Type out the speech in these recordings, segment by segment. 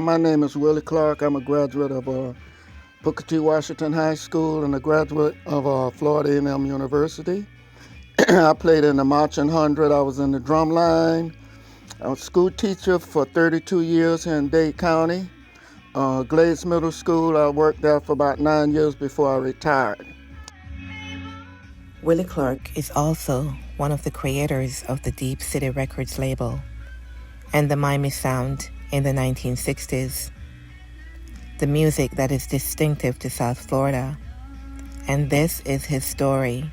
My name is Willie Clarke. I'm a graduate of Booker T. Washington High School and a graduate of Florida A&M University. I played in the marching hundred. I was in the drum line. I was a school teacher for 32 years here in Dade County. Glades Middle School, I worked there for about 9 years before I retired. Willie Clarke is also one of the creators of the Deep City Records label and the Miami sound in the 1960s, the music that is distinctive to South Florida. And this is his story.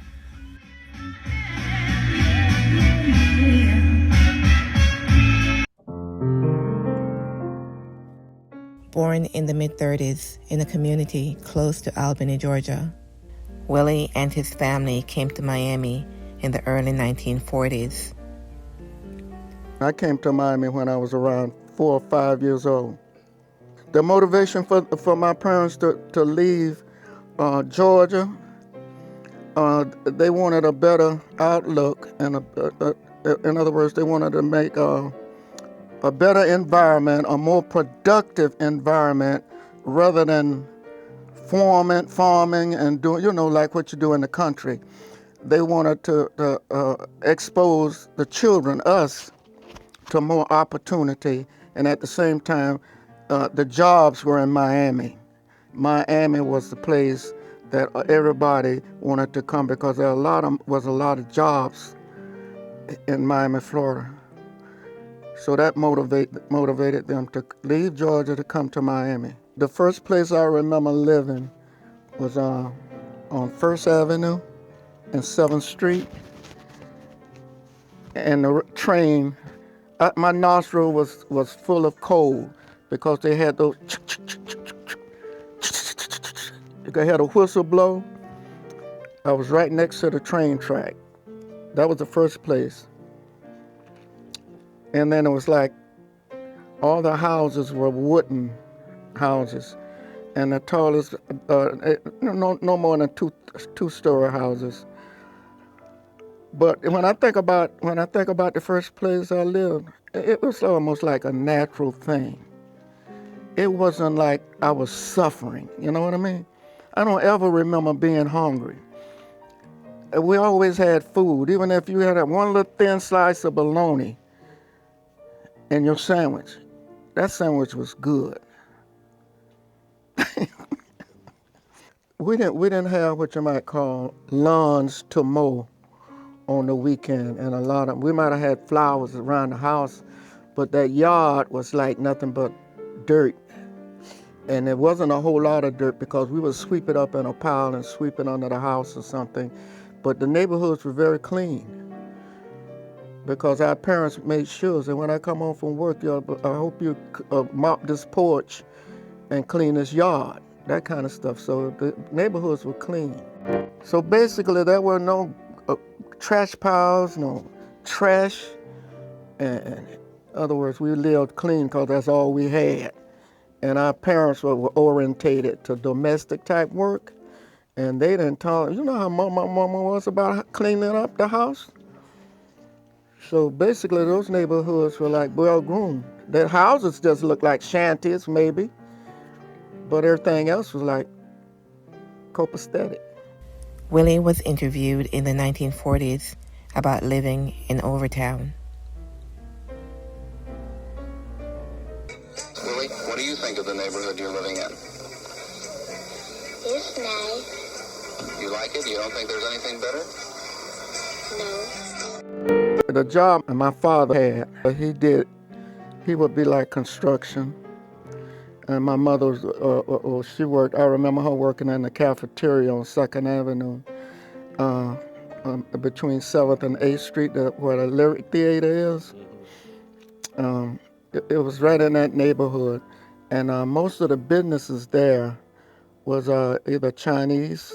Born in the mid-30s in a community close to Albany, Georgia, Willie and his family came to Miami in the early 1940s. I came to Miami when I was around 4 or 5 years old. The motivation for my parents to leave Georgia, they wanted a better outlook, and in other words, they wanted to make a better environment, a more productive environment, rather than farming and doing, like what you do in the country. They wanted to expose the children, us, to more opportunity, and at the same time, the jobs were in Miami. Miami was the place that everybody wanted to come because there was a lot of jobs in Miami, Florida. So that motivated them to leave Georgia to come to Miami. The first place I remember living was on 1st Avenue and 7th Street. And the train, my nostril was full of cold because they had those, they had a whistle blow. I was right next to the train track. That was the first place. And then it was like all the houses were wooden houses, and the tallest, no more than two-story houses. But when I think about the first place I lived, it was almost like a natural thing. It wasn't like I was suffering. You know what I mean? I don't ever remember being hungry. We always had food, even if you had one little thin slice of bologna in your sandwich. That sandwich was good. We didn't have what you might call lawns to mow on the weekend, and we might have had flowers around the house, but that yard was like nothing but dirt. And there wasn't a whole lot of dirt because we would sweep it up in a pile and sweep it under the house or something. But the neighborhoods were very clean because our parents made sure that when I come home from work, I hope you mop this porch and clean this yard, that kind of stuff. So the neighborhoods were clean. So basically there were no trash piles, no trash. And in other words, we lived clean because that's all we had. And our parents were orientated to domestic type work. And they didn't talk, you know how my mama was about cleaning up the house? So basically those neighborhoods were like well-groomed. Their houses just looked like shanties maybe, but everything else was like copacetic. Willie was interviewed in the 1940s about living in Overtown. Willie, what do you think of the neighborhood you're living in? It's nice. You like it? You don't think there's anything better? No. The job my father had, he would be like construction. And my mother, she worked, I remember her working in the cafeteria on 2nd Avenue, between 7th and 8th Street, where the Lyric Theater is. It was right in that neighborhood. And most of the businesses there was either Chinese,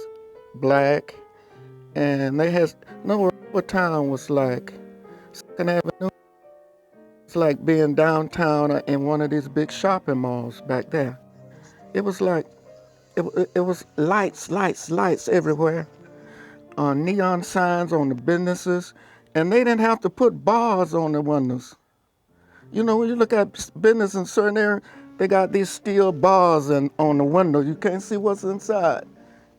black, and they had, Overtown was like 2nd Avenue. It's like being downtown in one of these big shopping malls back there. It was like, it was lights everywhere. Neon signs on the businesses, and they didn't have to put bars on the windows. You know, when you look at business in certain areas, They got these steel bars on the window. You can't see what's inside,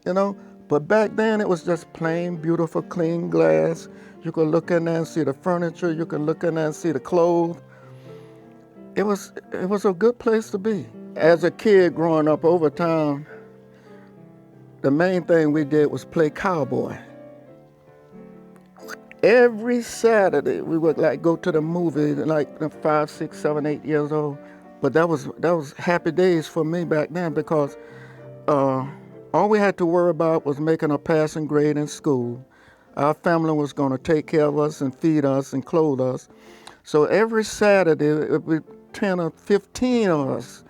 you know. But back then it was just plain, beautiful, clean glass. You could look in there and see the furniture. You could look in there and see the clothes. It was a good place to be. As a kid growing up Overtown, the main thing we did was play cowboy. Every Saturday we would like go to the movie, like 5, 6, 7, 8 years old. But that was happy days for me back then, because all we had to worry about was making a passing grade in school. Our family was going to take care of us and feed us and clothe us. So every Saturday, 10 or 15 of us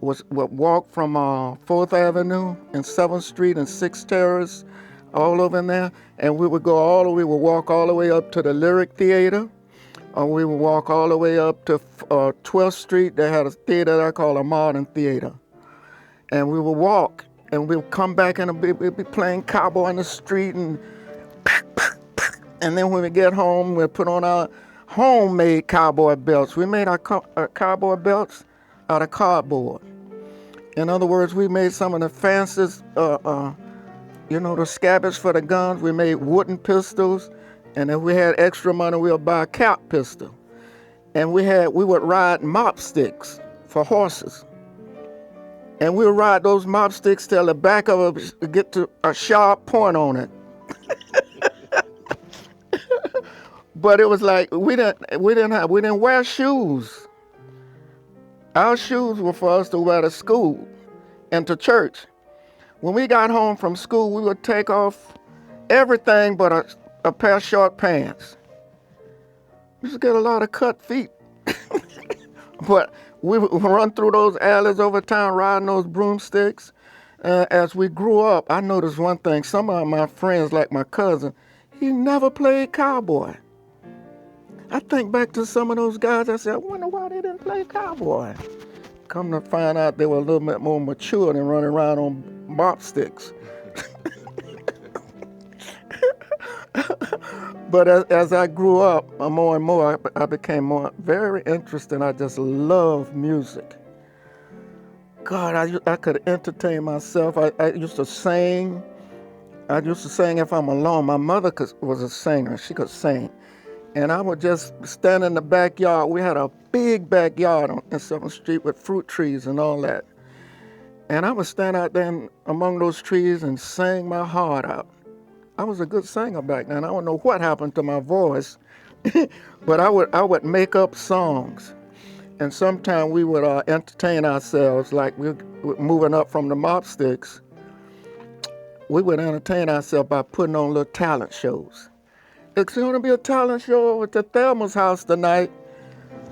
would walk from 4th Avenue and 7th Street and 6th Terrace, all over in there, and we would walk all the way up to the Lyric Theater, or we would walk all the way up to 12th Street. They had a theater there called a Modern Theater. And we would walk, and we would come back and we'd be playing cowboy in the street, and then when we get home, we'd put on our homemade cowboy belts. We made our cowboy belts out of cardboard. In other words, we made some of the fanciest, the scabbards for the guns. We made wooden pistols, and if we had extra money, we would buy a cap pistol. And we would ride mop sticks for horses. And we would ride those mop sticks till the back of it get to a sharp point on it. But it was like we didn't wear shoes. Our shoes were for us to wear to school and to church. When we got home from school, we would take off everything but a pair of short pants. We used to get a lot of cut feet. But we would run through those alleys over town riding those broomsticks. As we grew up, I noticed one thing. Some of my friends, like my cousin, he never played cowboy. I think back to some of those guys, I said, I wonder why they didn't play cowboy. Come to find out they were a little bit more mature than running around on mop sticks. But as I grew up more and more, I became very interested. I just love music. God, I could entertain myself. I used to sing. I used to sing if I'm alone. My mother was a singer. She could sing. And I would just stand in the backyard. We had a big backyard on 7th Street with fruit trees and all that. And I would stand out there among those trees and sing my heart out. I was a good singer back then. I don't know what happened to my voice, but I would make up songs. And sometimes we would entertain ourselves, like we were moving up from the mop sticks. We would entertain ourselves by putting on little talent shows. It's going to be a talent show at the Thelma's house tonight,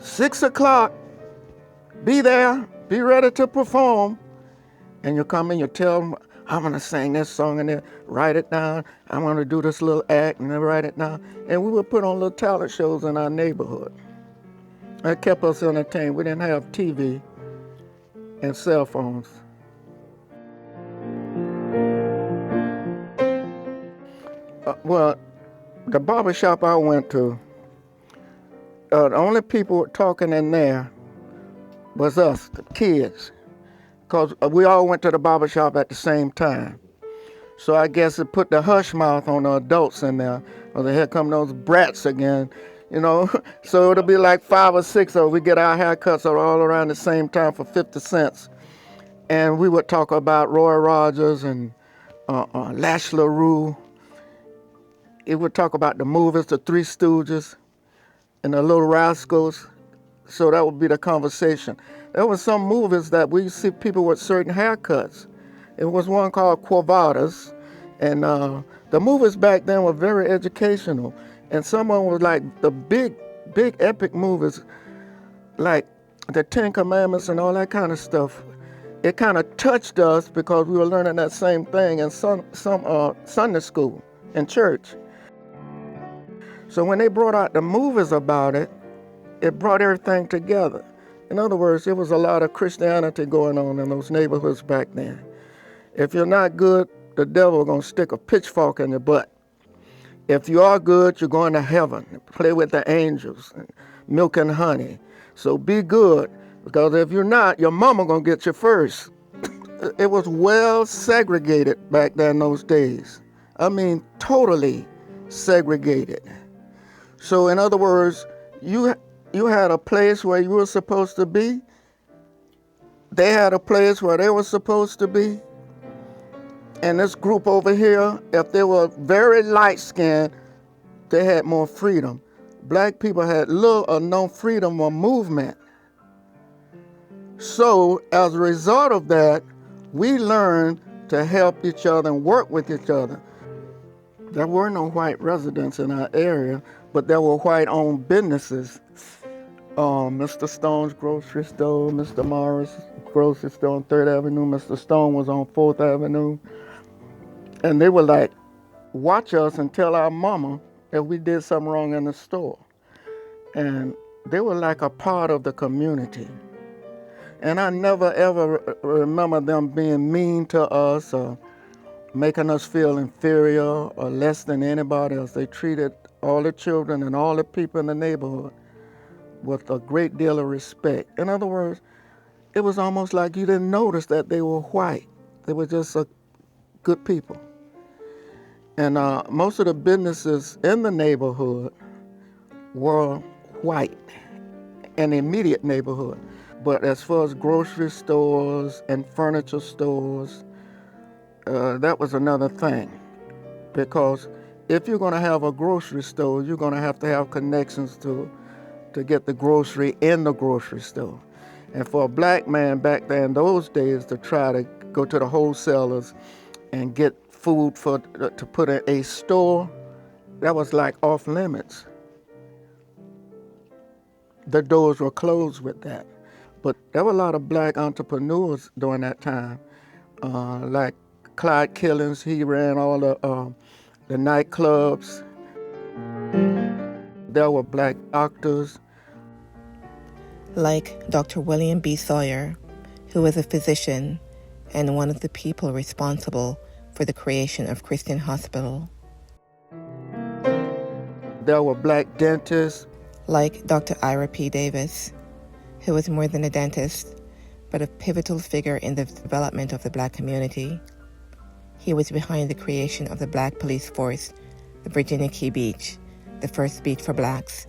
6 o'clock. Be there, be ready to perform. And you come in, you tell them, I'm going to sing this song, and then write it down. I'm going to do this little act, and then write it down. And we would put on little talent shows in our neighborhood. That kept us entertained. We didn't have TV and cell phones. Well, the barber shop I went to, the only people talking in there was us, the kids, because we all went to the barber shop at the same time. So I guess it put the hush mouth on the adults in there. Or here come those brats again, So it'll be like 5 or 6 of us. We get our haircuts all around the same time for 50 cents. And we would talk about Roy Rogers and Lash LaRue. It would talk about the movies, the Three Stooges, and the Little Rascals. So that would be the conversation. There were some movies that we see people with certain haircuts. It was one called Quavadas, and the movies back then were very educational. And some of them was like the big epic movies, like the Ten Commandments and all that kind of stuff. It kind of touched us because we were learning that same thing in some Sunday school in church. So when they brought out the movies about it, it brought everything together. In other words, there was a lot of Christianity going on in those neighborhoods back then. If you're not good, the devil gonna stick a pitchfork in your butt. If you are good, you're going to heaven. Play with the angels, and milk and honey. So be good, Because if you're not, your mama gonna get you first. It was well segregated back then in those days. I mean, totally segregated. So in other words, you had a place where you were supposed to be. They had a place where they were supposed to be. And this group over here, if they were very light-skinned, they had more freedom. Black people had little or no freedom of movement. So as a result of that, we learned to help each other and work with each other. There were no white residents in our area, but there were white-owned businesses. Mr. Stone's grocery store, Mr. Morris' grocery store on 3rd Avenue. Mr. Stone was on 4th Avenue. And they would like watch us and tell our mama if we did something wrong in the store. And they were like a part of the community. And I never ever remember them being mean to us or making us feel inferior or less than anybody else. They treated all the children and all the people in the neighborhood with a great deal of respect. In other words, it was almost like you didn't notice that they were white. They were just good people. And most of the businesses in the neighborhood were white, in the immediate neighborhood. But as far as grocery stores and furniture stores, that was another thing. Because if you're going to have a grocery store, you're going to have connections to get the grocery in the grocery store. And for a black man back there in those days to try to go to the wholesalers and get food to put in a store, that was like off limits. The doors were closed with that. But there were a lot of black entrepreneurs during that time, like Clyde Killings. He ran all the nightclubs. There were black doctors. Like Dr. William B. Sawyer, who was a physician and one of the people responsible for the creation of Christian Hospital. There were black dentists. Like Dr. Ira P. Davis, who was more than a dentist, but a pivotal figure in the development of the black community. He was behind the creation of the black police force, the Virginia Key Beach, the first beach for blacks,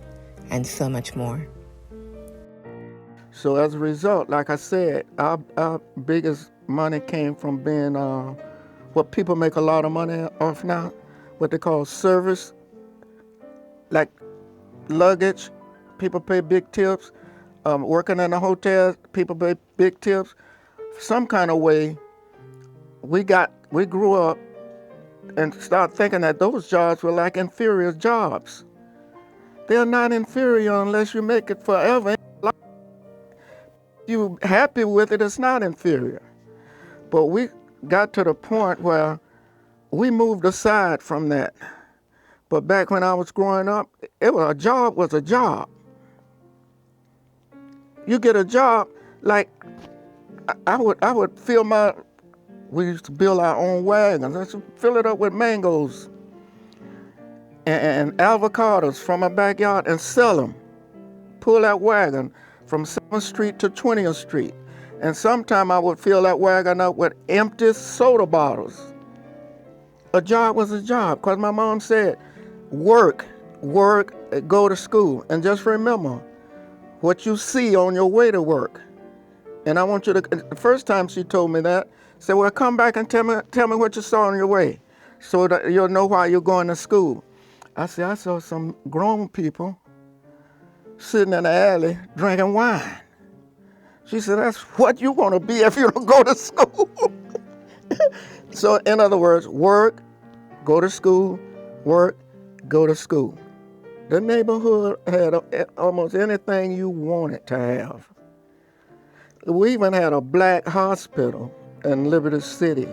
and so much more. So as a result, like I said, our biggest money came from being what people make a lot of money off now, what they call service, like luggage. People pay big tips. Working in a hotel, people pay big tips. Some kind of way, we grew up and started thinking that those jobs were like inferior jobs. They're not inferior unless you make it forever. If you're happy with it, it's not inferior. But we got to the point where we moved aside from that. But back when I was growing up, a job was a job. You get a job, like I would fill we used to build our own wagons. I used to fill it up with mangoes and avocados from my backyard and sell them. Pull that wagon from 7th Street to 20th Street. And sometime I would fill that wagon up with empty soda bottles. A job was a job, because my mom said, work, go to school. And just remember what you see on your way to work. And I want you to, the first time she told me that, said, well, come back and tell me what you saw on your way so that you'll know why you're going to school. I said, I saw some grown people sitting in the alley drinking wine. She said, that's what you want to be if you don't go to school. So in other words, work, go to school, work, go to school. The neighborhood had almost anything you wanted to have. We even had a black hospital in Liberty City,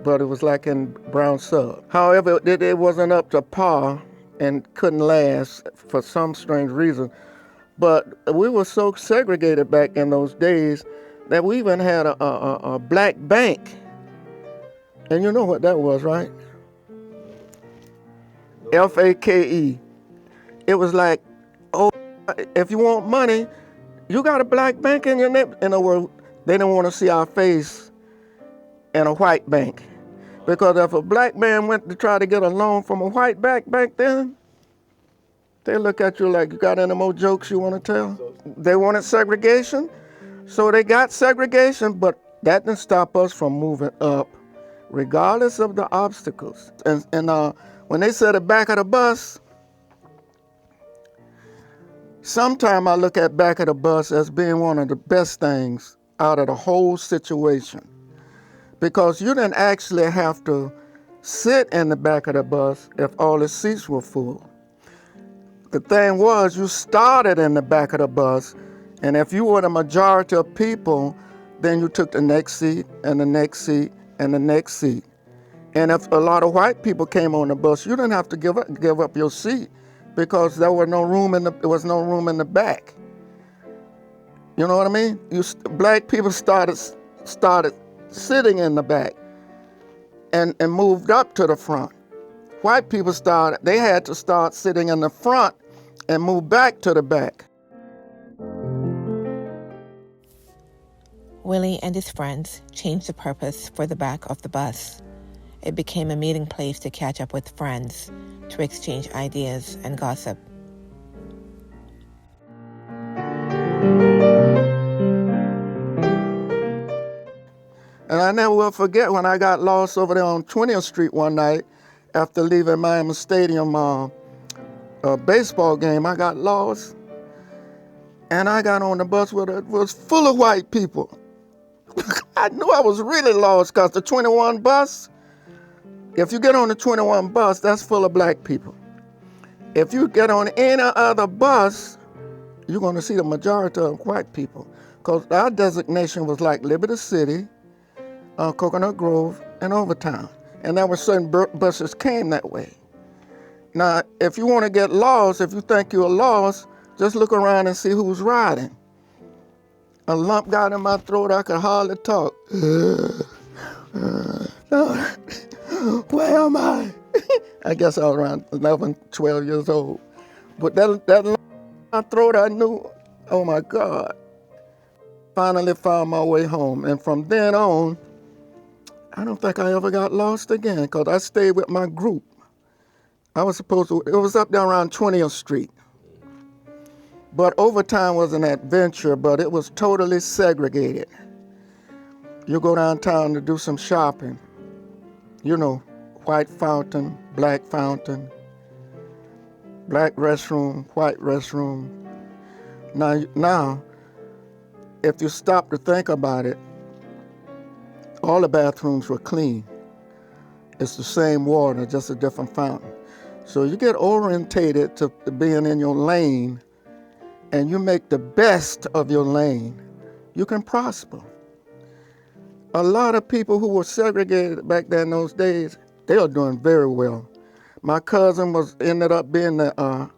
but it was like in Brown Sub. However, it wasn't up to par and couldn't last for some strange reason. But we were so segregated back in those days that we even had a black bank. And you know what that was, right? FAKE. It was like, oh, if you want money, You got a black bank in your name? In other words, they didn't want to see our face in a white bank. Because if a black man went to try to get a loan from a white bank back then, they look at you like, you got any more jokes you want to tell? They wanted segregation, so they got segregation, but that didn't stop us from moving up, regardless of the obstacles. And when they said the back of the bus, sometimes I look at back of the bus as being one of the best things out of the whole situation. Because you didn't actually have to sit in the back of the bus if all the seats were full. The thing was, you started in the back of the bus, and if you were the majority of people, then you took the next seat and the next seat and the next seat. And if a lot of white people came on the bus, you didn't have to give up your seat because there was no room in the back. You know what I mean? Black people started sitting in the back and moved up to the front. White people they had to start sitting in the front and move back to the back. Willie and his friends changed the purpose for the back of the bus. It became a meeting place to catch up with friends, to exchange ideas and gossip. And I never will forget when I got lost over there on 20th Street one night after leaving Miami Stadium a baseball game. I got lost, and I got on the bus where it was full of white people. I knew I was really lost because the 21 bus, if you get on the 21 bus, that's full of black people. If you get on any other bus, you're going to see the majority of white people because our designation was like Liberty City, Coconut Grove, and Overtown. And there were certain buses came that way. Now, if you want to get lost, if you think you're lost, just look around and see who's riding. A lump got in my throat, I could hardly talk. Where am I? I guess I was around 11, 12 years old. But that lump in my throat, I knew, oh my God. Finally found my way home. And from then on, I don't think I ever got lost again because I stayed with my group. It was up there around 20th Street. But Overtown was an adventure, but it was totally segregated. You go downtown to do some shopping. You know, white fountain, black restroom, white restroom. Now, if you stop to think about it, all the bathrooms were clean. It's the same water, just a different fountain. So you get orientated to being in your lane and you make the best of your lane, you can prosper. A lot of people who were segregated back then in those days, they are doing very well. My cousin ended up being the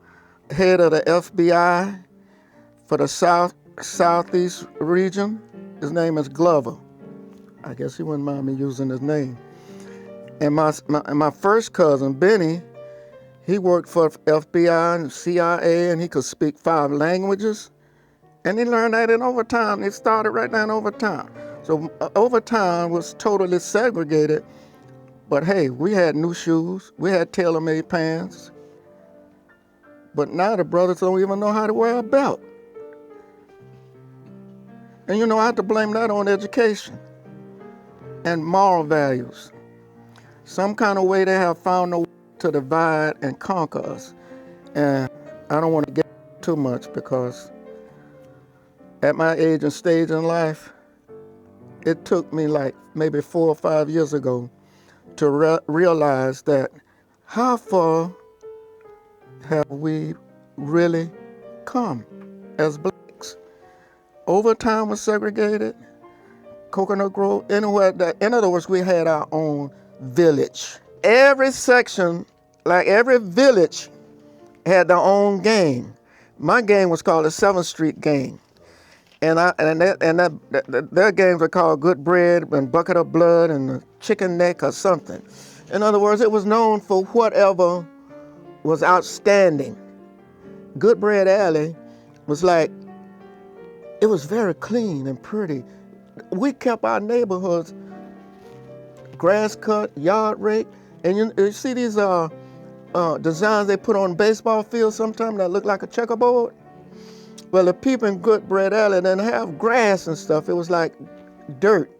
head of the FBI for the Southeast region. His name is Glover. I guess he wouldn't mind me using his name. And my first cousin, Benny, he worked for FBI and CIA, and he could speak 5 languages. And he learned that in Overtown. He started right now in Overtown. So Overtown was totally segregated. But hey, we had new shoes. We had tailor-made pants. But now the brothers don't even know how to wear a belt. And you know, I have to blame that on education and moral values. Some kind of way they have found a way to divide and conquer us. And I don't want to get too much because at my age and stage in life, it took me like maybe 4 or 5 years ago to realize that how far have we really come as blacks? Overtown was segregated, Coconut Grove, anywhere that, in other words, we had our own village. Every section, like every village, had their own gang. My gang was called the 7th Street Gang. Their gangs were called Good Bread and Bucket of Blood and Chicken Neck or something. In other words, it was known for whatever was outstanding. Good Bread Alley was like it was very clean and pretty. We kept our neighborhoods grass cut, yard rake, and you see these designs they put on baseball fields sometimes that look like a checkerboard? Well, the people in Goodbread Alley didn't have grass and stuff. It was like dirt.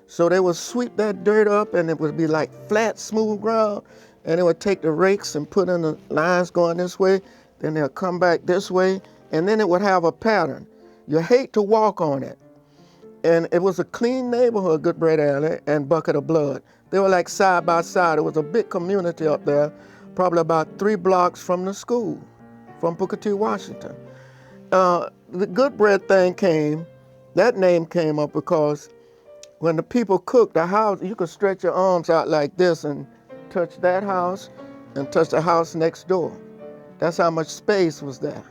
So they would sweep that dirt up and it would be like flat, smooth ground. And they would take the rakes and put in the lines going this way. Then they'll come back this way. And then it would have a pattern. You hate to walk on it. And it was a clean neighborhood, Goodbread Alley and Bucket of Blood. They were like side by side. It was a big community up there, probably about 3 blocks from the school, from Booker T. Washington. The Goodbread thing came, that name came up because when the people cooked, the house, you could stretch your arms out like this and touch that house and touch the house next door. That's how much space was there.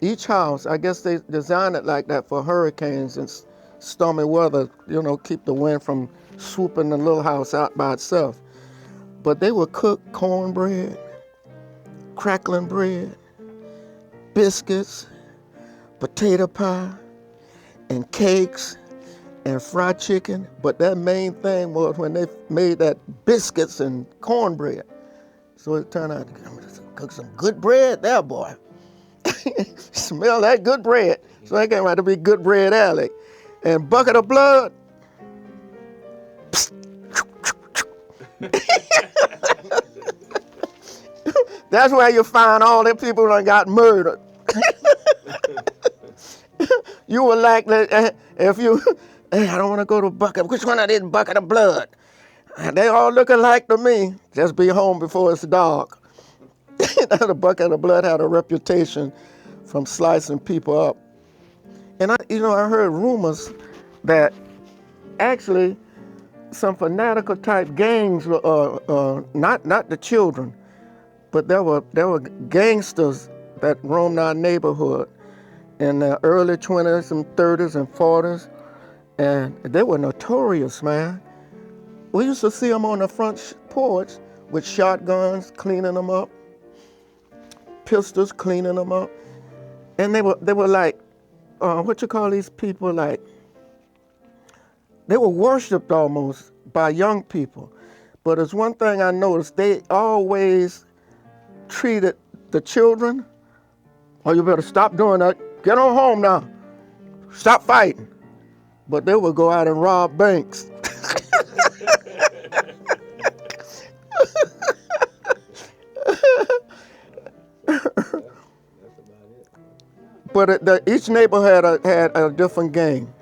Each house, I guess they designed it like that for hurricanes and stormy weather, keep the wind from swooping the little house out by itself. But they would cook cornbread, crackling bread, biscuits, potato pie, and cakes, and fried chicken. But that main thing was when they made that biscuits and cornbread. So it turned out to cook some good bread there, boy. Smell that good bread. So that came out to be Goodbread Alley. And Bucket of Blood. That's where you find all the people that got murdered. You were like, if you, hey, I don't want to go to Bucket. Which one of these Bucket of Blood? They all looking like to me. Just be home before it's dark. The Bucket of Blood had a reputation from slicing people up. And I heard rumors that actually some fanatical type gangs were, not the children, but there were gangsters that roamed our neighborhood in the early 20s and 30s and 40s, and they were notorious, man. We used to see them on the front porch with shotguns, cleaning them up, pistols, cleaning them up, and they were like, what you call these people, like, they were worshipped almost by young people. But there's one thing I noticed, they always treated the children, oh, you better stop doing that, get on home now, stop fighting. But they would go out and rob banks. But each neighborhood had a different gang.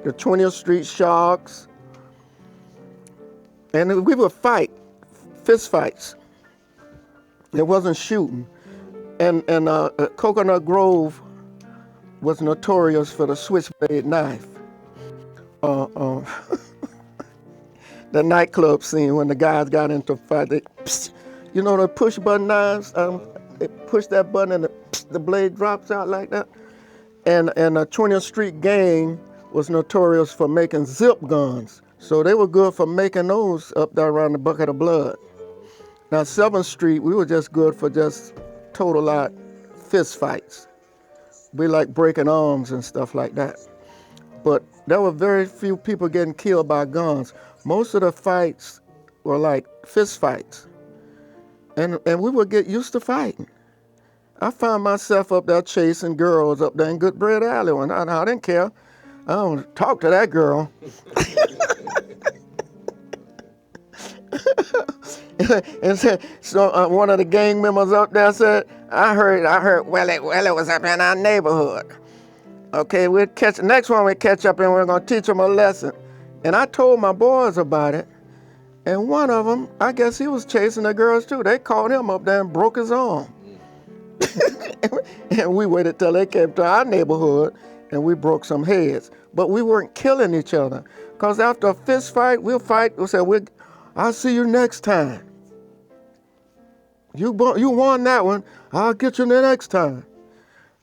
The 20th Street Sharks. And we would fight, fist fights. It wasn't shooting. And Coconut Grove was notorious for the switchblade knife. The nightclub scene when the guys got into a fight, the push button knives, they push that button and the blade drops out like that. And the 20th Street gang was notorious for making zip guns. So they were good for making those up there around the Bucket of Blood. Now 7th Street, we were just good for just total out fist fights. We like breaking arms and stuff like that. But there were very few people getting killed by guns. Most of the fights were like fist fights. And we would get used to fighting. I found myself up there chasing girls up there in Goodbread Alley one night. I didn't care. I don't talk to that girl. And so one of the gang members up there said, I heard Willie was up in our neighborhood. Okay, next one we catch up and we're gonna teach him a lesson. And I told my boys about it. And one of them, I guess he was chasing the girls too. They caught him up there and broke his arm. And we waited till they came to our neighborhood and we broke some heads. But we weren't killing each other. Because after a fist fight, we'll say, I'll see you next time. You won that one, I'll get you the next time.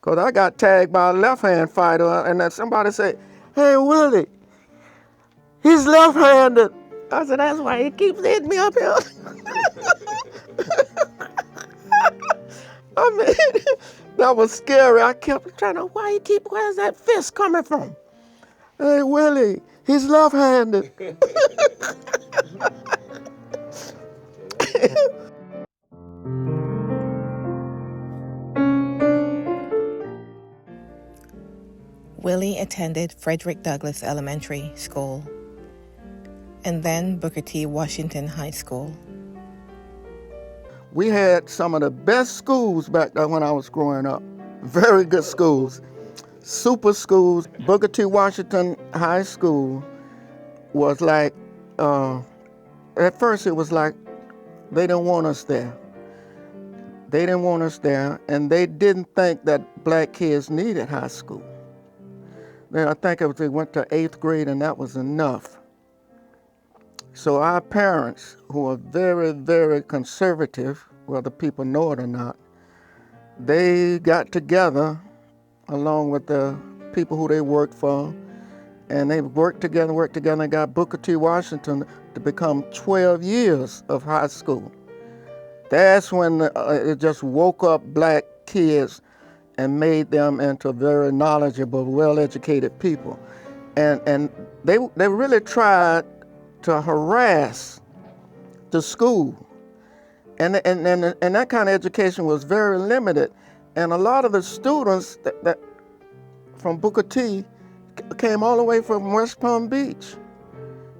Because I got tagged by a left-hand fighter and then somebody said, hey, Willie, he's left-handed. I said, that's why he keeps hitting me up here. I mean, That was scary. I kept trying to, where's that fist coming from? Hey, Willie, he's left-handed. Willie attended Frederick Douglass Elementary School and then Booker T. Washington High School. We had some of the best schools back there when I was growing up. Very good schools. Super schools. Booker T. Washington High School was like, at first it was like they didn't want us there. They didn't want us there, and they didn't think that black kids needed high school. I think they went to 8th grade, and that was enough. So our parents, who are very, very conservative, whether people know it or not, they got together along with the people who they worked for, and they worked together and got Booker T. Washington to become 12 years of high school. That's when it just woke up black kids and made them into very knowledgeable, well-educated people. And they really tried to harass the school. And that kind of education was very limited. And a lot of the students that from Booker T came all the way from West Palm Beach.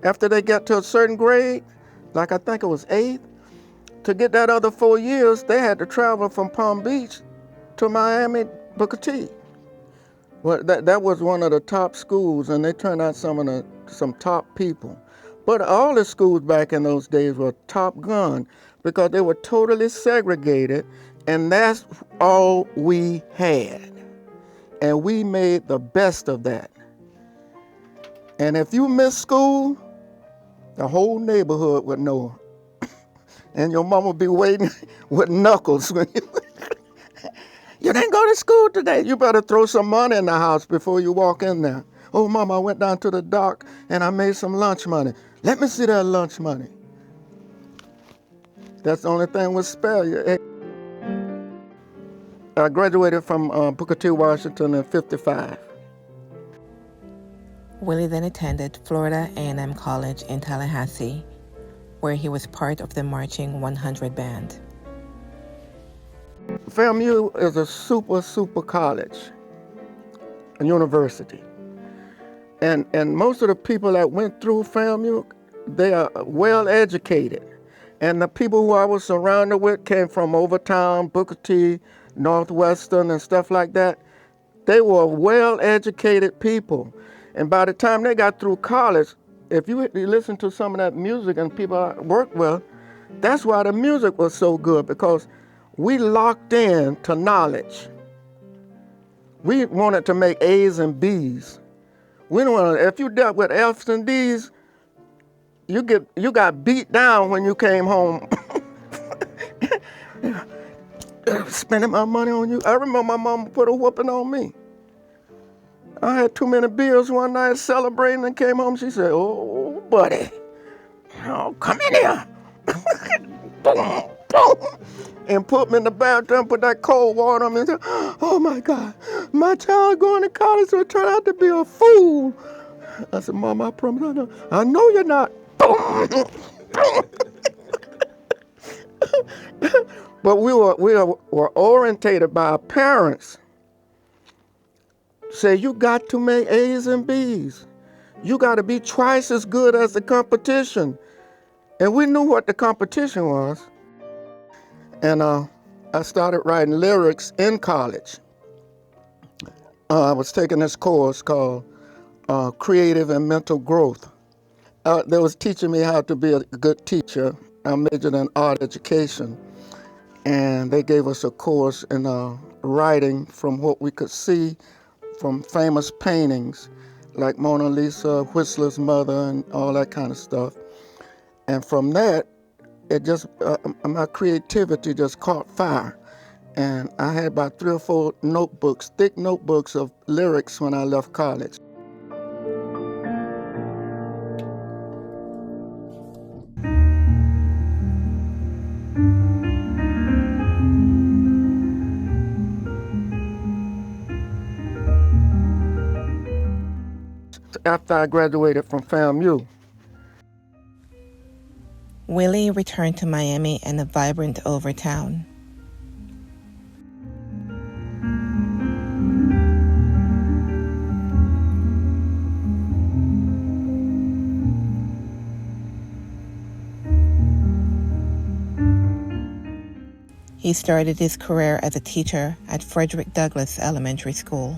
After they got to a certain grade, like I think it was 8th, to get that other 4 years, they had to travel from Palm Beach to Miami, Booker T. Well, that was one of the top schools, and they turned out some top people. But all the schools back in those days were top gun because they were totally segregated, and that's all we had. And we made the best of that. And if you missed school, the whole neighborhood would know. And your mama would be waiting with knuckles. You didn't go to school today. You better throw some money in the house before you walk in there. Oh, Mama, I went down to the dock and I made some lunch money. Let me see that lunch money. That's the only thing we'll spare you. I graduated from Booker T. Washington in '55. Willie then attended Florida A&M College in Tallahassee, where he was part of the Marching 100 Band. FAMU is a super college, a university. And most of the people that went through FAMU, they are well educated. And the people who I was surrounded with came from Overtown, Booker T, Northwestern, and stuff like that. They were well educated people. And by the time they got through college, if you listen to some of that music and people I worked with, that's why the music was so good, because we locked in to knowledge. We wanted to make A's and B's. We don't want to, if you dealt with F's and D's, you got beat down when you came home. Spending my money on you. I remember my mama put a whooping on me. I had too many beers one night celebrating and came home. She said, "Oh, buddy, oh, come in here." Boom, boom. And put me in the bathroom, put that cold water on me and said, "Oh my God, my child going to college will turn out to be a fool." I said, "Mama, I promise I know you're not." Boom. But we were orientated by our parents. Say, you got to make A's and B's. You got to be twice as good as the competition. And we knew what the competition was. And I started writing lyrics in college. I was taking this course called Creative and Mental Growth. They was teaching me how to be a good teacher. I majored in art education. And they gave us a course in writing from what we could see from famous paintings like Mona Lisa, Whistler's Mother, and all that kind of stuff. And from that, it just, my creativity just caught fire. And I had about 3 or 4 notebooks, thick notebooks of lyrics when I left college. after I graduated from FAMU. Willie returned to Miami and the vibrant Overtown. He started his career as a teacher at Frederick Douglass Elementary School.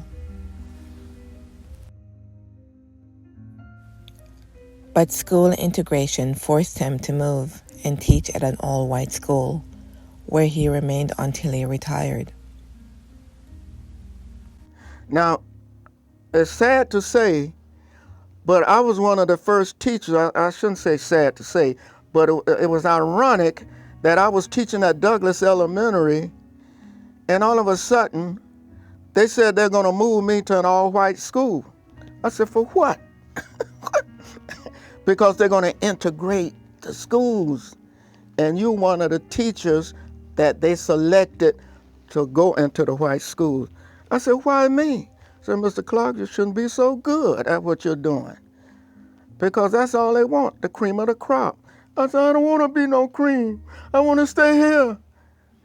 But school integration forced him to move and teach at an all-white school, where he remained until he retired. Now, it's sad to say, but I was one of the first teachers. I shouldn't say sad to say, but it was ironic that I was teaching at Douglass Elementary, and all of a sudden, they said they're going to move me to an all-white school. I said, for what? Because they're going to integrate the schools, and you're one of the teachers that they selected to go into the white schools. I said, why me? I said, Mr. Clarke, you shouldn't be so good at what you're doing, because that's all they want, the cream of the crop. I said, I don't want to be no cream. I want to stay here.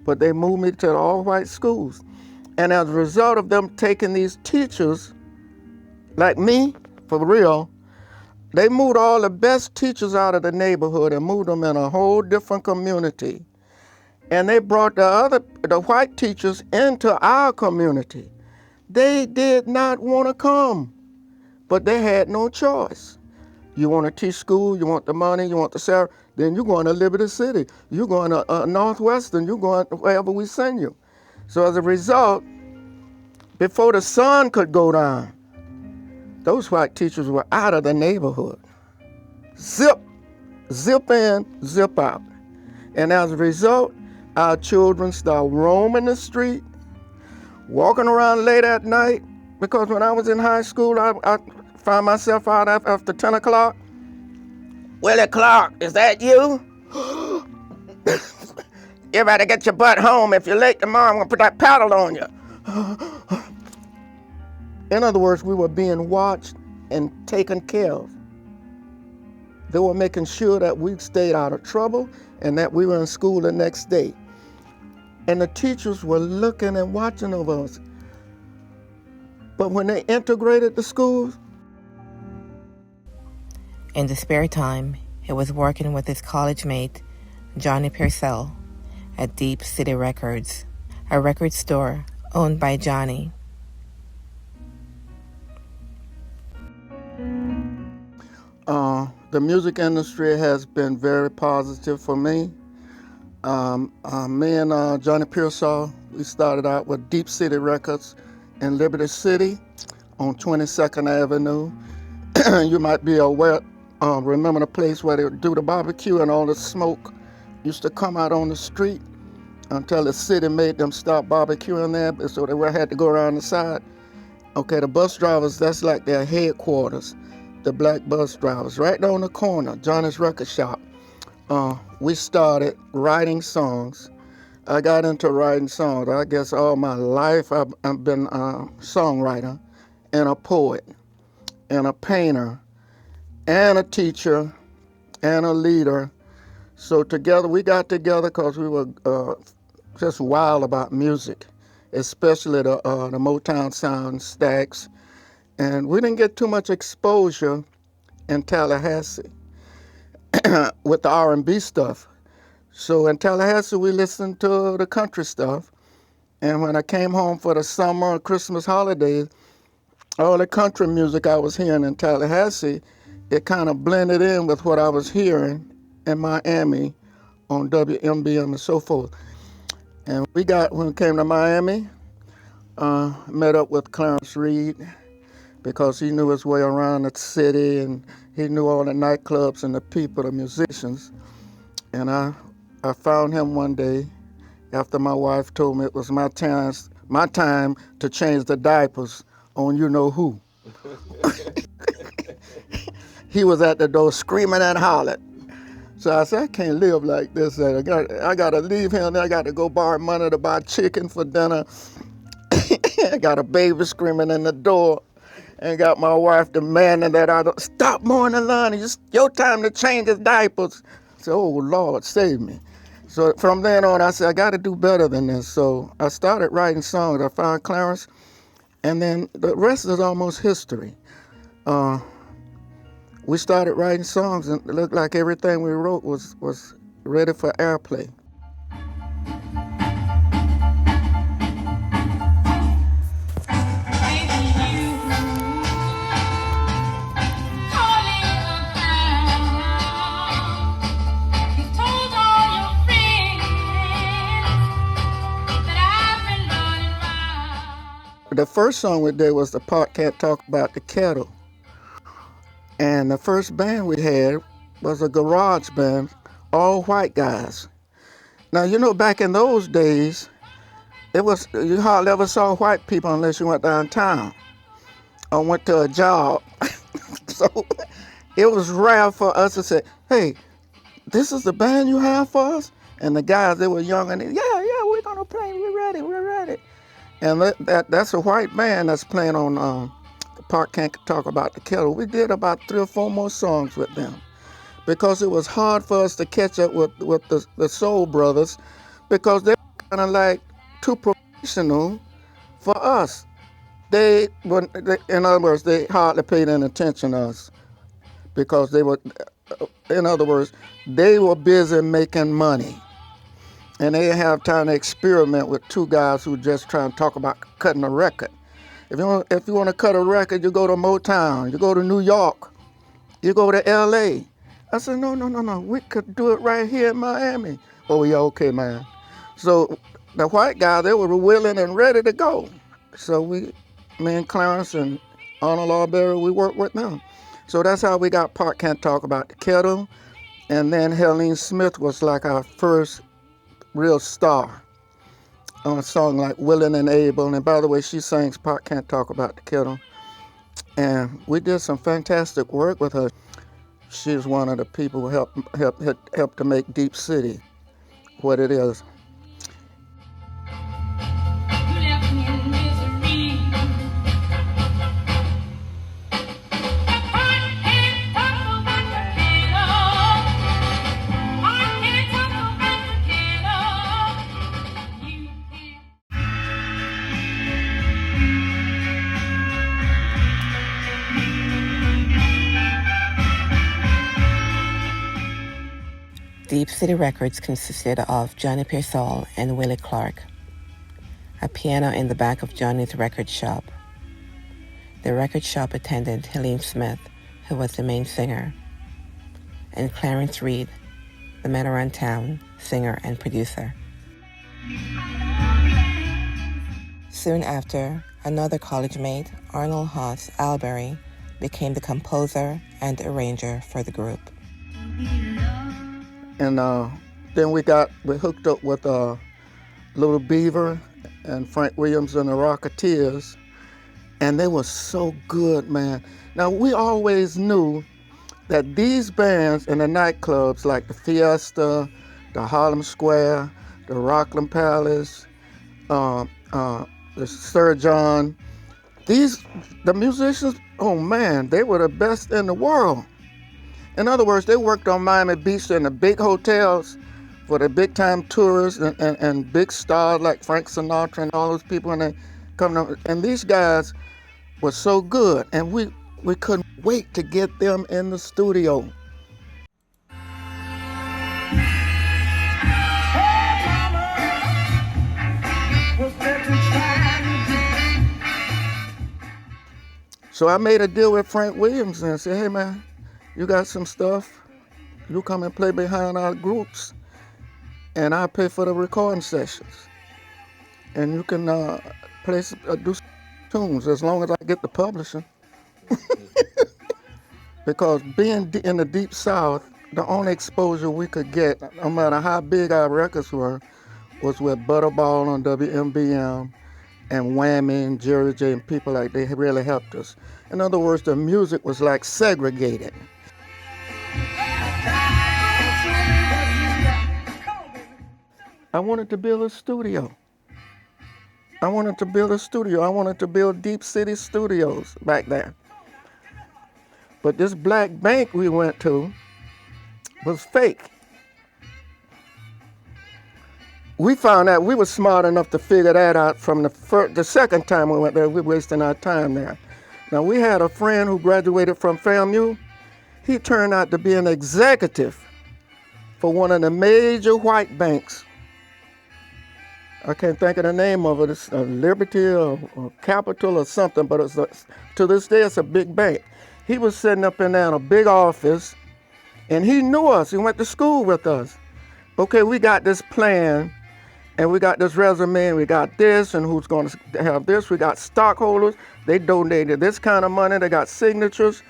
But they moved me to the all-white schools. And as a result of them taking these teachers, like me, for real, they moved all the best teachers out of the neighborhood and moved them in a whole different community. And they brought the white teachers into our community. They did not want to come, but they had no choice. You want to teach school, you want the money, you want the salary, then you're going to Liberty City. You're going to Northwestern, you're going wherever we send you. So as a result, before the sun could go down, those white teachers were out of the neighborhood. Zip in, zip out. And as a result, our children start roaming the street, walking around late at night, because when I was in high school, I found myself out after 10 o'clock. Willie Clarke, is that you? You better get your butt home. If you're late tomorrow, I'm going to put that paddle on you. In other words, we were being watched and taken care of. They were making sure that we stayed out of trouble and that we were in school the next day. And the teachers were looking and watching over us. But when they integrated the schools, In the spare time, he was working with his college mate, Johnny Purcell, at Deep City Records, a record store owned by Johnny. The music industry has been very positive for me. Me and Johnny Purcell, we started out with Deep City Records in Liberty City on 22nd Avenue. You might be aware, remember the place where they would do the barbecue and all the smoke used to come out on the street until the city made them stop barbecuing there, so they had to go around the side. Okay, the bus drivers, that's like their headquarters, the black bus drivers, right on the corner, Johnny's Record Shop. We started writing songs. I got into writing songs. I guess all my life I've been a songwriter and a poet and a painter and a teacher and a leader. So together, we got together because we were just wild about music, especially the Motown sound, Stax. And we didn't get too much exposure in Tallahassee with the R&B stuff. So in Tallahassee, we listened to the country stuff. And when I came home for the summer or Christmas holidays, all the country music I was hearing in Tallahassee, it kind of blended in with what I was hearing in Miami on WMBM and so forth. And when we came to Miami, met up with Clarence Reed because he knew his way around the city and he knew all the nightclubs and the people, the musicians. And I found him one day after my wife told me it was my time to change the diapers on you-know-who. He was at the door screaming and hollering. So I said, I can't live like this. I got to leave him. I got to go borrow money to buy chicken for dinner. I got a baby screaming in the door. and got my wife demanding that I don't stop mowing the lawn. It's your time to change his diapers. I said, oh, Lord, save me. So from then on, I said, I got to do better than this. So I started writing songs. I found Clarence, and then the rest is almost history. We started writing songs, and it looked like everything we wrote was ready for airplay. The first song we did was the part Can't Talk About the Kettle. And the first band we had was a garage band, all white guys. Now, you know, back in those days, you hardly ever saw white people unless you went downtown or went to a job. So it was rare for us to say, hey, this is the band you have for us? And the guys, they were young, and yeah, we're going to play, we're ready. And that's a white band that's playing on the part Can't Talk About the Kettle. We did about 3 or 4 more songs with them because it was hard for us to catch up with the Soul Brothers because they were kind of like too professional for us. In other words, they hardly paid any attention to us because they were, in other words, they were busy making money. And they didn't have time to experiment with 2 guys who just trying to talk about cutting a record. If you want to cut a record, you go to Motown, you go to New York, you go to L.A. I said, no, we could do it right here in Miami. Oh, yeah, okay, man. So the white guys, they were willing and ready to go. So me and Clarence and Arnold Arbery, we worked with them. So that's how we got Part Can't Talk About the Kettle. And then Helene Smith was like our first real star on a song like Willing and Able. And by the way, she sings Part Can't Talk About the Kettle. And we did some fantastic work with her. She's one of the people who helped to make Deep City what it is. Deep City Records consisted of Johnny Pearsall and Willie Clarke, a piano in the back of Johnny's record shop. The record shop attendant Helene Smith, who was the main singer, and Clarence Reed, the man around town, singer and producer. Soon after, another college mate, Arnold Haas Albury, became the composer and arranger for the group. And then we hooked up with Little Beaver and Frank Williams and the Rocketeers, and they were so good, man. Now, we always knew that these bands in the nightclubs like the Fiesta, the Harlem Square, the Rockland Palace, the Sir John, the musicians, oh man, they were the best in the world. In other words, they worked on Miami Beach in the big hotels for the big time tourists and big stars like Frank Sinatra and all those people, and they come up, and these guys were so good, and we couldn't wait to get them in the studio. So I made a deal with Frank Williams and said, hey man, you got some stuff, you come and play behind our groups, and I'll pay for the recording sessions. And you can do some tunes as long as I get the publishing. Because being in the Deep South, the only exposure we could get, no matter how big our records were, was with Butterball on WMBM and Whammy and Jerry J and people like they really helped us. In other words, the music was like segregated. I wanted to build a studio. I wanted to build a studio. I wanted to build Deep City Studios back there. But this black bank we went to was fake. We found out we were smart enough to figure that out from the second time we went there. We were wasting our time there. Now, we had a friend who graduated from FAMU. He turned out to be an executive for one of the major white banks. I can't think of the name of it. It's Liberty or Capital or something, but to this day, it's a big bank. He was sitting up in there in a big office, and he knew us. He went to school with us. Okay, we got this plan, and we got this resume, and we got this, and who's going to have this. We got stockholders. They donated this kind of money. They got signatures.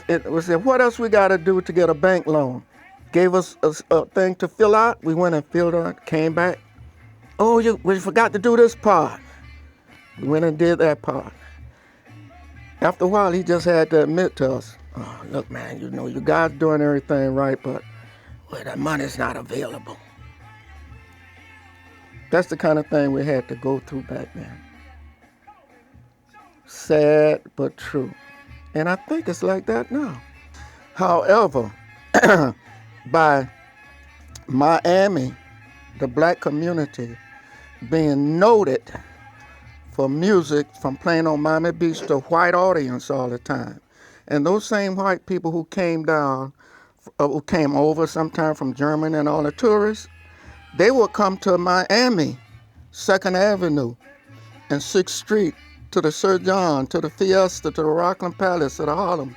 We said, what else we got to do to get a bank loan? Gave us a thing to fill out. We went and filled out, came back. Oh, we forgot to do this part. We went and did that part. After a while, he just had to admit to us, oh, look, man, you know, you guys doing everything right, but the money's not available. That's the kind of thing we had to go through back then. Sad, but true. And I think it's like that now. However, by Miami, the black community being noted for music from playing on Miami Beach to white audience all the time. And those same white people who came down, who came over sometime from Germany and all the tourists, they would come to Miami, 2nd Avenue and 6th Street, to the Sir John, to the Fiesta, to the Rockland Palace, to the Harlem.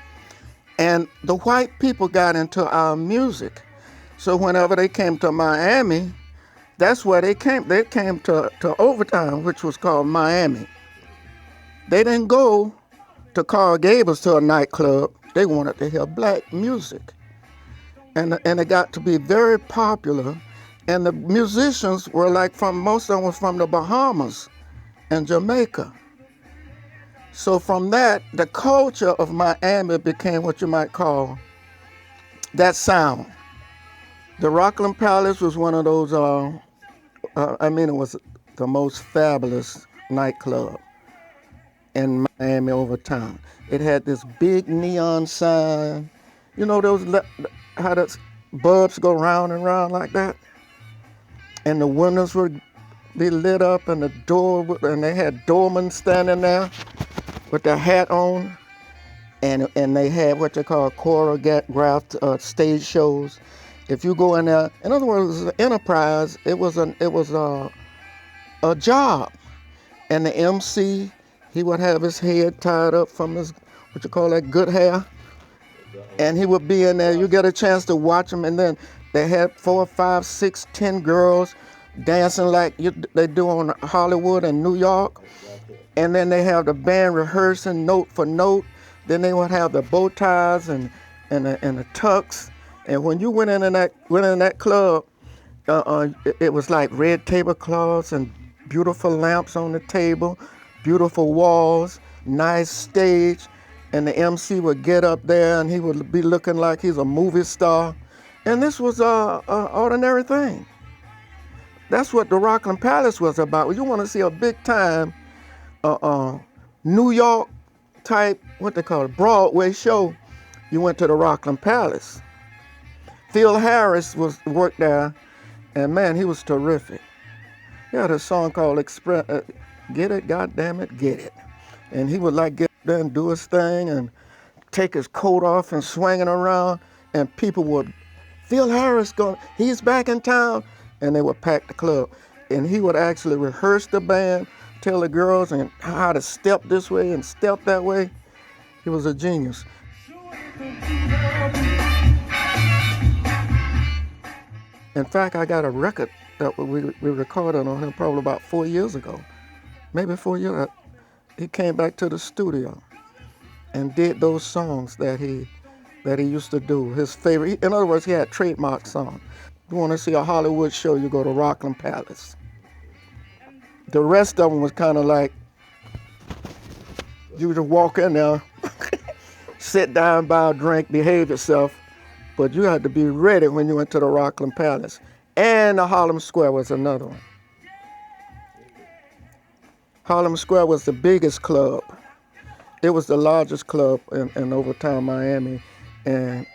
And the white people got into our music. So whenever they came to Miami, that's where they came. They came to Overtown, which was called Miami. They didn't go to Carl Gables to a nightclub. They wanted to hear black music. And it got to be very popular. And the musicians were most of them were from the Bahamas and Jamaica. So from that, the culture of Miami became what you might call that sound. The Rockland Palace was one of those, it was the most fabulous nightclub in Miami Overtown. It had this big neon sign. You know how the bulbs go round and round like that? And the windows would be lit up, and and they had doormen standing there with their hat on, and they had what they call choreographed stage shows. If you go in there, in other words, it was an enterprise. It was a job, and the MC, he would have his head tied up from his good hair, and he would be in there. You get a chance to watch him, and then they had 4, 5, 6, 10 girls dancing like they do on Hollywood and New York. And then they have the band rehearsing note for note. Then they would have the bow ties and the tux. And when you went in that club, it was like red tablecloths and beautiful lamps on the table, beautiful walls, nice stage. And the MC would get up there and he would be looking like he's a movie star. And this was an ordinary thing. That's what the Rockland Palace was about. When you want to see a big time New York type, what they call it, Broadway show, you went to the Rockland Palace. Phil Harris worked there, and man, he was terrific. He had a song called Get It, Goddamn It, Get It. And he would get there and do his thing and take his coat off and swing it around, and people would, Phil Harris, he's back in town, and they would pack the club. And he would actually rehearse the band, tell the girls and how to step this way and step that way. He was a genius. In fact, I got a record that we recorded on him probably about 4 years ago. Maybe 4 years. He came back to the studio and did those songs that he used to do. His favorite, in other words, he had trademark songs. You want to see a Hollywood show, you go to Rockland Palace. The rest of them was kind of like, you just walk in there, sit down, buy a drink, behave yourself, but you had to be ready when you went to the Rockland Palace. And the Harlem Square was another one. Harlem Square was the biggest club. It was the largest club in Overtown, Miami, and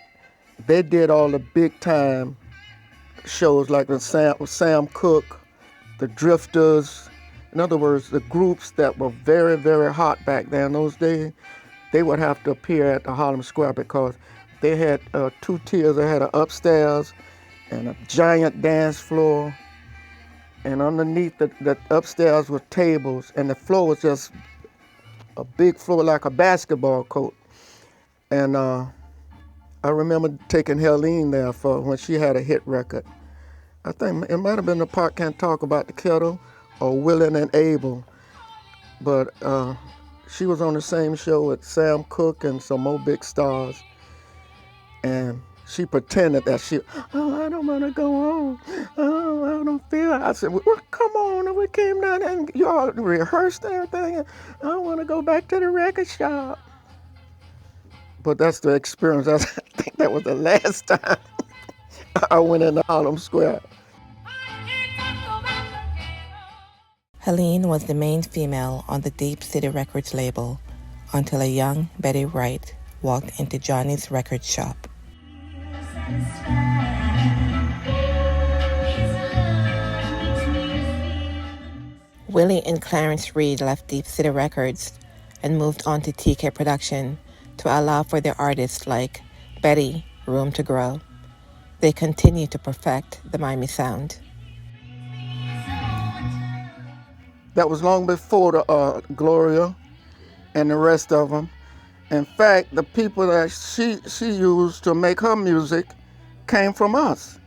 they did all the big time shows like the Sam Cooke, the Drifters. In other words, the groups that were very, very hot back then in those days, they would have to appear at the Harlem Square because they had two tiers. They had an upstairs and a giant dance floor, and underneath the upstairs were tables, and the floor was just a big floor like a basketball court. And I remember taking Helene there for when she had a hit record. I think it might have been the part Can't Talk About the Kettle or Willing and Able, but she was on the same show with Sam Cooke and some more big stars, and she pretended that I don't want to go home. Oh, I don't feel it. I said, well, come on, and we came down and you all rehearsed everything, and I want to go back to the record shop. But that's the experience. I think that was the last time I went into Harlem Square. Helene was the main female on the Deep City Records label until a young Betty Wright walked into Johnny's record shop. Willie and Clarence Reed left Deep City Records and moved on to TK Production to allow for their artists like Betty room to grow. They continue to perfect the Miami sound. That was long before the Gloria and the rest of them. In fact, the people that she used to make her music came from us.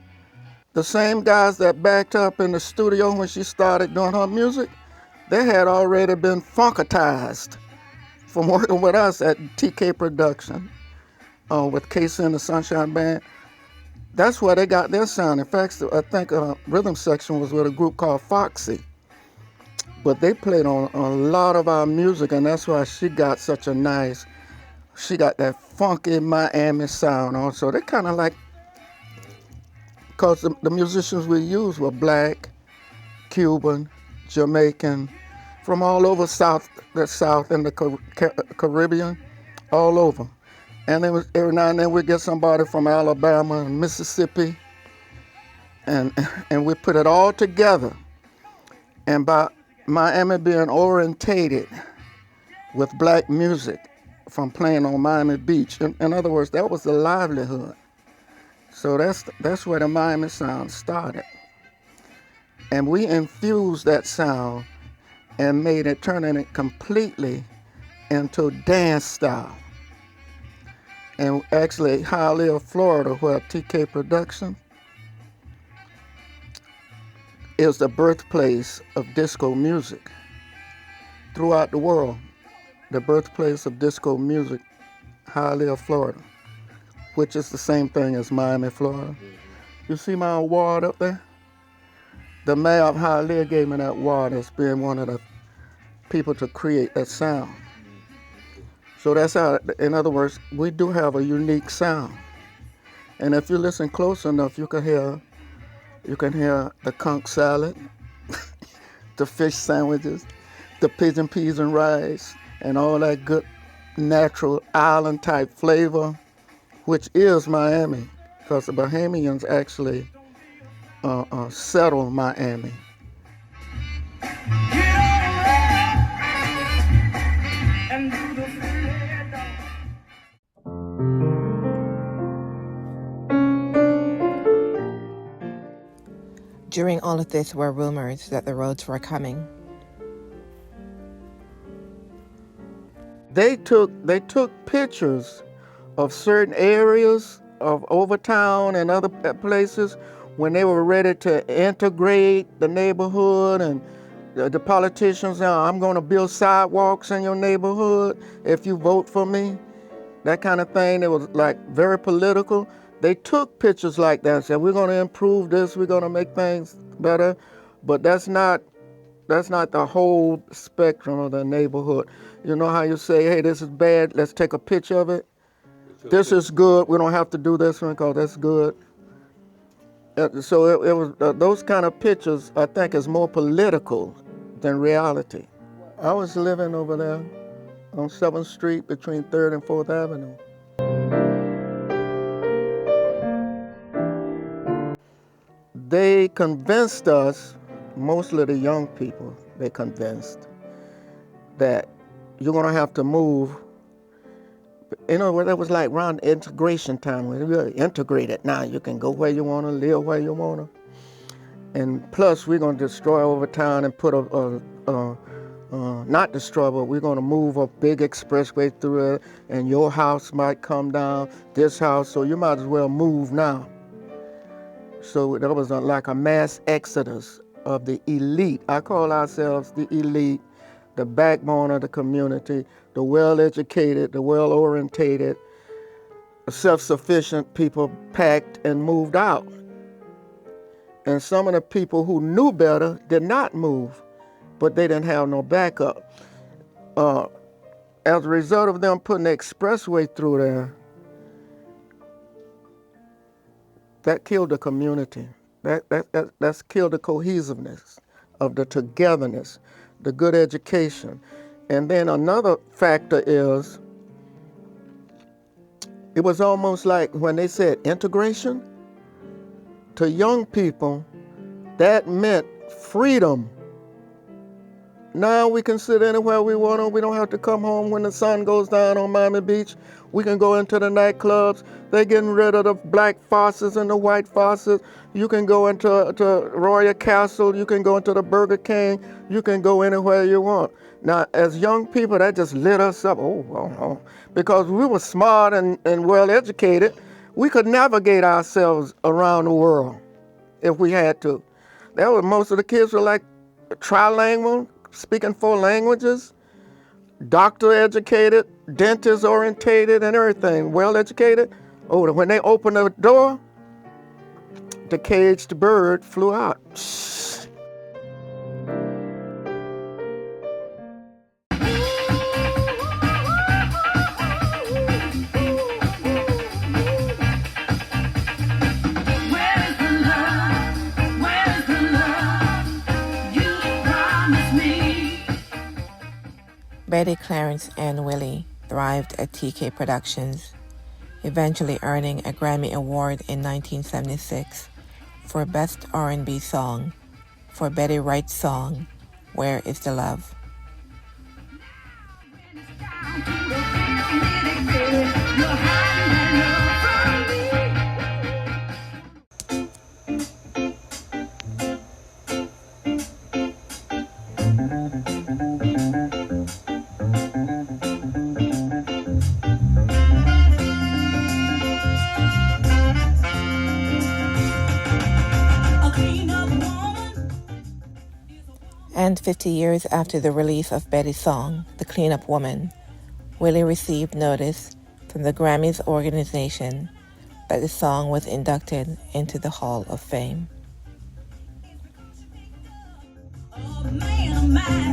The same guys that backed up in the studio when she started doing her music, they had already been funkatized from working with us at TK Production with Casey and the Sunshine Band. That's where they got their sound. In fact, I think Rhythm Section was with a group called Foxy. But they played on a lot of our music, and that's why she got such a nice, she got that funky Miami sound on. So they kind of like, because the musicians we used were black, Cuban, Jamaican, from all over the South and the Caribbean, all over. And then every now and then we get somebody from Alabama and Mississippi, and we put it all together. And by Miami being orientated with black music from playing on Miami Beach. In other words, that was the livelihood. So that's where the Miami sound started. And we infused that sound and turning it completely into dance style. And actually, Hialeah, Florida, where TK Production is the birthplace of disco music. Throughout the world, the birthplace of disco music, Hialeah, Florida, which is the same thing as Miami, Florida. You see my award up there? The mayor of Hialeah gave me that award as being one of the people to create that sound. So that's how, in other words, we do have a unique sound. And if you listen close enough, you can hear the conch salad, the fish sandwiches, the pigeon peas and rice, and all that good natural island type flavor, which is Miami, because the Bahamians actually settled Miami. During all of this were rumors that the roads were coming. They took pictures of certain areas of Overtown and other places when they were ready to integrate the neighborhood, and the politicians, I'm going to build sidewalks in your neighborhood if you vote for me, that kind of thing. It was like very political. They took pictures like that and said, we're going to improve this, we're going to make things better, but that's not the whole spectrum of the neighborhood. You know how you say, hey, this is bad, let's take a picture of it. This is good, we don't have to do this one because that's good. So it was those kind of pictures, I think, is more political than reality. I was living over there on 7th Street between 3rd and 4th Avenue. They convinced us, mostly the young people, they convinced that you're going to have to move. You know, that was like around integration time. When we were integrated now, you can go where you want to, live where you want to. And plus, we're going to destroy Overtown and put not destroy, but we're going to move a big expressway through it, and your house might come down, this house, so you might as well move now. So that was like a mass exodus of the elite. I call ourselves the elite, the backbone of the community, the well-educated, the well-orientated, self-sufficient people packed and moved out. And some of the people who knew better did not move, but they didn't have no backup. As a result of them putting the expressway through there, that killed the community. That's killed the cohesiveness of the togetherness, the good education. And then another factor is, it was almost like when they said integration, to young people, that meant freedom. Now we can sit anywhere we want to. We don't have to come home when the sun goes down on Miami Beach. We can go into the nightclubs. They're getting rid of the black faucets and the white faucets. You can go into Royal Castle. You can go into the Burger King. You can go anywhere you want. Now, as young people, that just lit us up. Oh. Because we were smart and well educated. We could navigate ourselves around the world if we had to. Most of the kids were like trilingual, speaking 4 languages, doctor educated, dentist orientated and everything, well educated. Oh, when they opened the door, the caged bird flew out. Betty, Clarence, and Willie thrived at TK Productions, eventually earning a Grammy Award in 1976 for Best R&B Song for Betty Wright's song, Where is the Love? And 50 years after the release of Betty's song, The Cleanup Woman, Willie received notice from the Grammys organization that the song was inducted into the Hall of Fame. Oh, man,